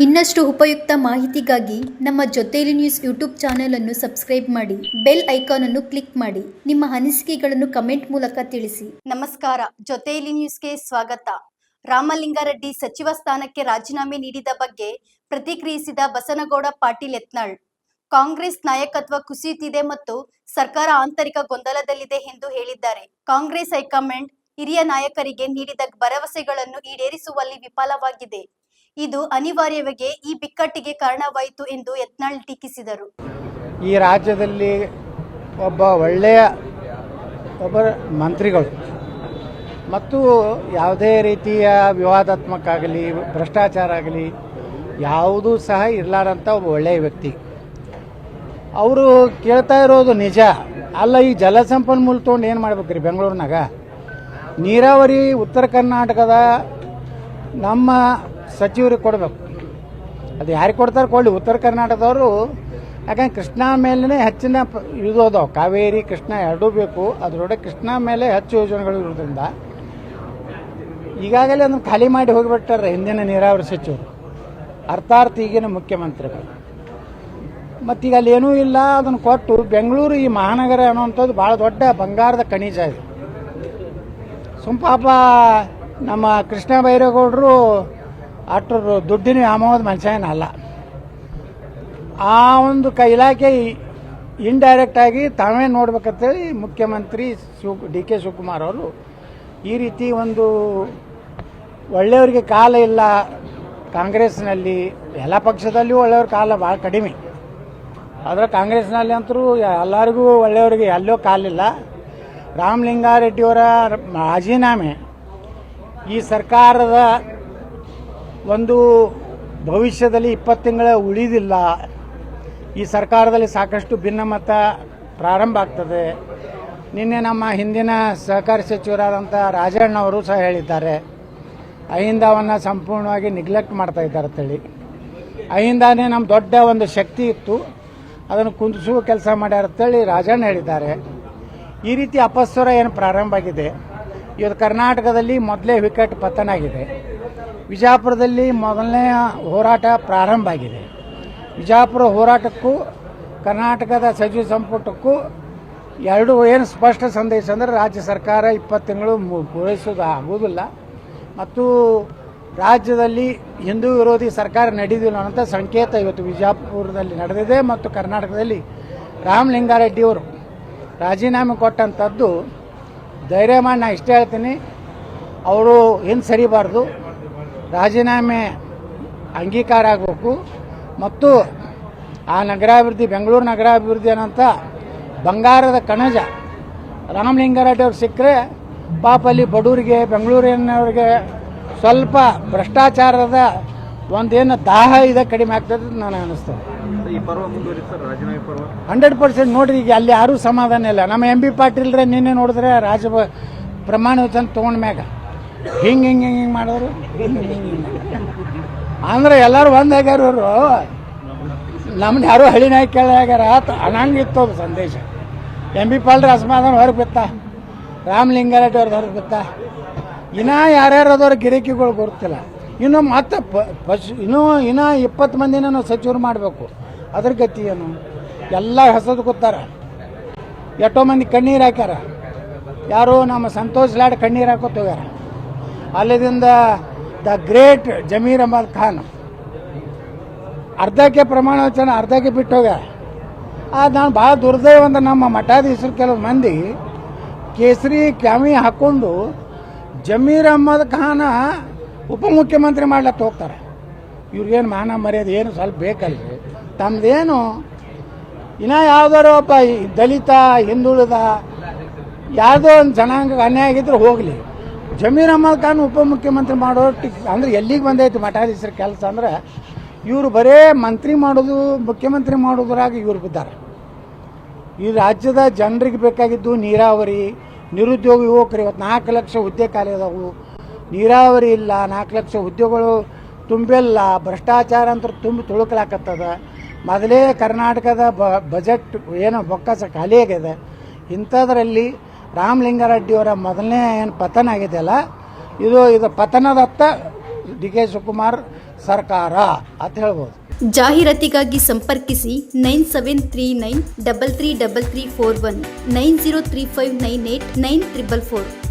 ಇನ್ನಷ್ಟು ಉಪಯುಕ್ತ ಮಾಹಿತಿಗಾಗಿ ನಮ್ಮ ಜೊತೆಲಿ ನ್ಯೂಸ್ ಯೂಟ್ಯೂಬ್ ಚಾನೆಲ್ ಅನ್ನು ಸಬ್ಸ್ಕ್ರೈಬ್ ಮಾಡಿ, ಬೆಲ್ ಐಕಾನ್ ಅನ್ನು ಕ್ಲಿಕ್ ಮಾಡಿ. ನಿಮ್ಮ ಅನಿಸಿಕೆಗಳನ್ನು ಕಮೆಂಟ್ ಮೂಲಕ ತಿಳಿಸಿ. ನಮಸ್ಕಾರ, ಜೊತೆಲಿ ನ್ಯೂಸ್ಗೆ ಸ್ವಾಗತ. ರಾಮಲಿಂಗಾರೆಡ್ಡಿ ಸಚಿವ ಸ್ಥಾನಕ್ಕೆ ರಾಜೀನಾಮೆ ನೀಡಿದ ಬಗ್ಗೆ ಪ್ರತಿಕ್ರಿಯಿಸಿದ ಬಸನಗೌಡ ಪಾಟೀಲ್ ಯತ್ನಾಳ್, ಕಾಂಗ್ರೆಸ್ ನಾಯಕತ್ವ ಕುಸಿಯುತ್ತಿದೆ ಮತ್ತು ಸರ್ಕಾರ ಆಂತರಿಕ ಗೊಂದಲದಲ್ಲಿದೆ ಎಂದು ಹೇಳಿದ್ದಾರೆ. ಕಾಂಗ್ರೆಸ್ ಹೈಕಮಾಂಡ್ ಹಿರಿಯ ನಾಯಕರಿಗೆ ನೀಡಿದ ಭರವಸೆಗಳನ್ನು ಈಡೇರಿಸುವಲ್ಲಿ ವಿಫಲವಾಗಿದೆ. ಇದು ಅನಿವಾರ್ಯವಾಗಿ ಈ ಬಿಕ್ಕಟ್ಟಿಗೆ ಕಾರಣವಾಯಿತು ಎಂದು ಯತ್ನಾಳ್ ಟೀಕಿಸಿದರು. ಈ ರಾಜ್ಯದಲ್ಲಿ ಒಳ್ಳೆಯ ಮಂತ್ರಿಗಳು ಮತ್ತು ಯಾವುದೇ ರೀತಿಯ ವಿವಾದಾತ್ಮಕ ಆಗಲಿ ಭ್ರಷ್ಟಾಚಾರ ಆಗಲಿ ಯಾವುದೂ ಸಹ ಇರಲಾರಂಥ ಒಬ್ಬ ಒಳ್ಳೆಯ ವ್ಯಕ್ತಿ. ಅವರು ಕೇಳ್ತಾ ಇರೋದು ನಿಜ ಅಲ್ಲ. ಈ ಜಲಸಂಪನ್ಮೂಲ ತೊಗೊಂಡು ಏನು ಮಾಡ್ಬೇಕ್ರಿ? ಬೆಂಗಳೂರಿನಾಗ ನೀರಾವರಿ ಉತ್ತರ ಕರ್ನಾಟಕದ ನಮ್ಮ ಸಚಿವರಿಗೆ ಕೊಡಬೇಕು. ಅದು ಯಾರಿಗೆ ಕೊಡ್ತಾರೆ ಕೊಡಲಿ. ಉತ್ತರ ಕರ್ನಾಟಕದವರು ಯಾಕಂದ್ರೆ ಕೃಷ್ಣಾ ಮೇಲೇ ಹೆಚ್ಚಿನ ಇದು ಅದಾವೆ. ಕಾವೇರಿ ಕೃಷ್ಣ ಎರಡೂ ಬೇಕು. ಅದರೊಳಗೆ ಕೃಷ್ಣಾ ಮೇಲೆ ಹೆಚ್ಚು ಯೋಜನೆಗಳು ಇರೋದ್ರಿಂದ ಈಗಾಗಲೇ ಅದನ್ನು ಖಾಲಿ ಮಾಡಿ ಹೋಗಿಬಿಟ್ಟಾರೆ ಹಿಂದಿನ ನೀರಾವರಿ ಸಚಿವರು, ಅರ್ಥಾತ್ ಈಗಿನ ಮುಖ್ಯಮಂತ್ರಿಗಳು. ಮತ್ತೀಗ ಅಲ್ಲಿ ಏನೂ ಇಲ್ಲ, ಅದನ್ನು ಕೊಟ್ಟು ಬೆಂಗಳೂರು ಈ ಮಹಾನಗರ ಅನ್ನುವಂಥದ್ದು ಭಾಳ ದೊಡ್ಡ ಬಂಗಾರದ ಖನಿಜ ಇದೆ. ಪಾಪ ನಮ್ಮ ಕೃಷ್ಣ ಬೈರೇಗೌಡರು ಅಷ್ಟರು ದುಡ್ಡಿನ ವ್ಯಾಮೋಹದ ಮನುಷ್ಯನಲ್ಲ. ಆ ಒಂದು ಇಲಾಖೆ ಇಂಡೈರೆಕ್ಟ್ ಆಗಿ ತಾವೇ ನೋಡ್ಬೇಕಂತೇಳಿ ಮುಖ್ಯಮಂತ್ರಿ ಡಿ ಕೆ ಶಿವಕುಮಾರ್ ಅವರು ಈ ರೀತಿ ಒಂದು ಒಳ್ಳೆಯವರಿಗೆ ಕಾಲ ಇಲ್ಲ ಕಾಂಗ್ರೆಸ್ನಲ್ಲಿ. ಎಲ್ಲ ಪಕ್ಷದಲ್ಲಿಯೂ ಒಳ್ಳೆಯವ್ರ ಕಾಲ ಭಾಳ ಕಡಿಮೆ, ಆದರೆ ಕಾಂಗ್ರೆಸ್ನಲ್ಲಿ ಅಂತರೂ ಎಲ್ಲರಿಗೂ ಒಳ್ಳೆಯವರಿಗೆ ಎಲ್ಲೋ ಕಾಲಿಲ್ಲ. ರಾಮಲಿಂಗಾರೆಡ್ಡಿಯವರ ರಾಜೀನಾಮೆ ಈ ಸರ್ಕಾರದ ಒಂದು ಭವಿಷ್ಯದಲ್ಲಿ 20 ತಿಂಗಳ ಉಳಿದಿಲ್ಲ. ಈ ಸರ್ಕಾರದಲ್ಲಿ ಸಾಕಷ್ಟು ಭಿನ್ನಮತ ಪ್ರಾರಂಭ ಆಗ್ತದೆ. ನಿನ್ನೆ ನಮ್ಮ ಹಿಂದಿನ ಸಹಕಾರಿ ಸಚಿವರಾದಂಥ ರಾಜಣ್ಣ ಅವರು ಸಹ ಹೇಳಿದ್ದಾರೆ, ಅಹಿಂದವನ್ನು ಸಂಪೂರ್ಣವಾಗಿ ನೆಗ್ಲೆಕ್ಟ್ ಮಾಡ್ತಾ ಇದ್ದಾರೆ ಅಂತೇಳಿ. ಅಹಿಂದಾನೇ ನಮ್ಮ ದೊಡ್ಡ ಒಂದು ಶಕ್ತಿ ಇತ್ತು, ಅದನ್ನು ಕುಂದಿಸುವ ಕೆಲಸ ಮಾಡ್ಯಾರ ಅಂತೇಳಿ ರಾಜಣ್ಣ ಹೇಳಿದ್ದಾರೆ. ಈ ರೀತಿ ಅಪಸ್ವರ ಏನು ಪ್ರಾರಂಭ ಆಗಿದೆ. ಇವತ್ತು ಕರ್ನಾಟಕದಲ್ಲಿ ಮೊದಲೇ ವಿಕೆಟ್ ಪತನ ಆಗಿದೆ. ವಿಜಾಪುರದಲ್ಲಿ ಮೊದಲನೇ ಹೋರಾಟ ಪ್ರಾರಂಭ ಆಗಿದೆ. ವಿಜಾಪುರ ಹೋರಾಟಕ್ಕೂ ಕರ್ನಾಟಕದ ಸಚಿವ ಸಂಪುಟಕ್ಕೂ ಎರಡು ಏನು ಸ್ಪಷ್ಟ ಸಂದೇಶ ಅಂದರೆ ರಾಜ್ಯ ಸರ್ಕಾರ 20 ತಿಂಗಳು ಪೂರೈಸೋದು ಆಗುವುದಿಲ್ಲ ಮತ್ತು ರಾಜ್ಯದಲ್ಲಿ ಹಿಂದೂ ವಿರೋಧಿ ಸರ್ಕಾರ ನಡೆದಿಲ್ಲ ಅನ್ನೋಂಥ ಸಂಕೇತ ಇವತ್ತು ವಿಜಾಪುರದಲ್ಲಿ ನಡೆದಿದೆ. ಮತ್ತು ಕರ್ನಾಟಕದಲ್ಲಿ ರಾಮಲಿಂಗಾರೆಡ್ಡಿಯವರು ರಾಜೀನಾಮೆ ಕೊಟ್ಟಂಥದ್ದು ಧೈರ್ಯ ಮಾಡಿ ನಾನು ಇಷ್ಟೇ ಹೇಳ್ತೀನಿ, ಅವರು ಏನು ಸರಿಬಾರ್ದು. ರಾಜೀನಾಮೆ ಅಂಗೀಕಾರ ಆಗಬೇಕು ಮತ್ತು ಆ ನಗರಾಭಿವೃದ್ಧಿ ಬೆಂಗಳೂರು ನಗರಾಭಿವೃದ್ಧಿ ಅನ್ನೋಂಥ ಬಂಗಾರದ ಕಣಜ ರಾಮಲಿಂಗಾರೆಡ್ಡಿ ಅವ್ರು ಸಿಕ್ಕರೆ ಪಾಪ ಅಲ್ಲಿ ಬಡವರಿಗೆ ಬೆಂಗಳೂರಿನವ್ರಿಗೆ ಸ್ವಲ್ಪ ಭ್ರಷ್ಟಾಚಾರದ ಒಂದೇನು ದಾಹ ಇದೆ ಕಡಿಮೆ ಆಗ್ತದೆ ನಾನು ಅನ್ನಿಸ್ತದೆ. 100% ನೋಡ್ರಿ, ಈಗ ಅಲ್ಲಿ ಯಾರೂ ಸಮಾಧಾನ ಇಲ್ಲ. ನಮ್ಮ ಎಂ ಬಿ ಪಾಟೀಲ್ರೆ ನಿನ್ನೆ ನೋಡಿದ್ರೆ ಪ್ರಮಾಣ ವಚನ ತೊಗೊಂಡ ಮ್ಯಾಗ ಹಿಂಗೆ ಹಿಂಗೆ ಹಿಂಗೆ ಹಿಂಗೆ ಮಾಡಿದ್ರು. ಅಂದ್ರೆ ಎಲ್ಲರೂ ಒಂದಾಗ್ಯಾರ. ಅವರು ನಮ್ದು ಯಾರು ಹಳಿ ನಾಯಿ ಕೇಳಾಗ್ಯಾರ ಅನ್ನಂಗಿತ್ತು ಅದು ಸಂದೇಶ. ಎಂ ಬಿ ಪಾಟೀಲ್ರೆ ಅಸಮಾಧಾನ ಹೊರಗೆ ಬಿತ್ತ, ರಾಮಲಿಂಗಾರೆಡ್ಡಿ ಅವ್ರದ್ದು ಹೊರಗೆ ಬಿತ್ತ. ಇನ್ನೂ ಯಾರ್ಯಾರದವ್ರ ಗಿರಾಕಿಗಳು ಗೊತ್ತಿಲ್ಲ. ಇನ್ನು ಮತ್ತೆ ಇನ್ನೂ 20 ಮಂದಿನ ನಾವು ಸಚಿವರು ಮಾಡಬೇಕು. ಅದ್ರ ಗತಿ ಏನು? ಎಲ್ಲ ಹೊಸದು ಕೂತಾರ. ಎಷ್ಟೋ ಮಂದಿ ಕಣ್ಣೀರು ಹಾಕ್ಯಾರ. ಯಾರು ನಮ್ಮ ಸಂತೋಷ್ ಲಾಡ್ ಕಣ್ಣೀರು ಹಾಕೋತ ಹೋಗ್ಯಾರ. ಅಲ್ಲಿಂದ ದ ಗ್ರೇಟ್ ಜಮೀರ್ ಅಹಮದ್ ಖಾನ್ ಅರ್ಧಕ್ಕೆ ಪ್ರಮಾಣ ವಚನ ಅರ್ಧಕ್ಕೆ ಬಿಟ್ಟು ಹೋಗ್ಯಾರ. ನಾನು ಭಾಳ ದುರ್ದೈವ ಅಂದ್ರೆ ನಮ್ಮ ಮಠಾಧೀಶರು ಕೆಲವು ಮಂದಿ ಕೇಸರಿ ಕ್ಯಾಮಿ ಹಾಕ್ಕೊಂಡು ಜಮೀರ್ ಅಹಮದ್ ಖಾನ ಉಪಮುಖ್ಯಮಂತ್ರಿ ಮಾಡ್ಲತ್ತ ಹೋಗ್ತಾರೆ. ಇವ್ರಿಗೇನು ಮಾನ ಮರ್ಯಾದೆ ಏನು ಸ್ವಲ್ಪ ಬೇಕಲ್ರಿ? ತಮ್ಮದೇನು ಇನ್ನ ಯಾವ್ದಾರು ಒಬ್ಬ ದಲಿತ ಹಿಂದುಳಿದ ಯಾವುದೋ ಒಂದು ಜನಾಂಗ ಅನ್ಯಾಯ ಆಗಿದ್ರೆ ಹೋಗಲಿ, ಜಮೀರ್ ಅಹಮದ್ ಖಾನ್ ಉಪಮುಖ್ಯಮಂತ್ರಿ ಮಾಡೋ ಅಂದ್ರೆ ಎಲ್ಲಿಗೆ ಬಂದೈತಿ ಮಠಾಧೀಶರ ಕೆಲಸ ಅಂದ್ರೆ ಇವರು ಬರೇ ಮಂತ್ರಿ ಮಾಡೋದು ಮುಖ್ಯಮಂತ್ರಿ ಮಾಡೋದ್ರಾಗ ಇವ್ರು ಬಿದ್ದಾರೆ. ಈ ರಾಜ್ಯದ ಜನರಿಗೆ ಬೇಕಾಗಿದ್ದು ನೀರಾವರಿ, ನಿರುದ್ಯೋಗ ಯುವಕರು. ಇವತ್ತು 4 ಲಕ್ಷ ಹುದ್ದೆ ಖಾಲಿ ಅದಾವು, ನೀರಾವರಿ ಇಲ್ಲ, 4 ಲಕ್ಷ ಹುದ್ದೆಗಳು ತುಂಬಿಲ್ಲ, ಭ್ರಷ್ಟಾಚಾರ ಅಂತ ತುಂಬಿ ತುಳುಕಲಾಕತ್ತದ. ಮೊದಲೇ ಕರ್ನಾಟಕದ ಬಜೆಟ್ ಏನು ಬೊಕ್ಕಸ ಖಾಲಿ ಆಗಿದೆ. ಇಂಥದ್ರಲ್ಲಿ ರಾಮಲಿಂಗಾರೆಡ್ಡಿಯವರ ಮೊದಲನೇ ಏನು ಪತನ ಆಗಿದೆಯಲ್ಲ, ಇದು ಪತನದತ್ತ ಡಿ ಕೆ ಶಿವಕುಮಾರ್ ಸರ್ಕಾರ ಅಂತ ಹೇಳ್ಬೋದು. ಜಾಹೀರಾತಿಗಾಗಿ ಸಂಪರ್ಕಿಸಿ 9739 333341 903598 9444.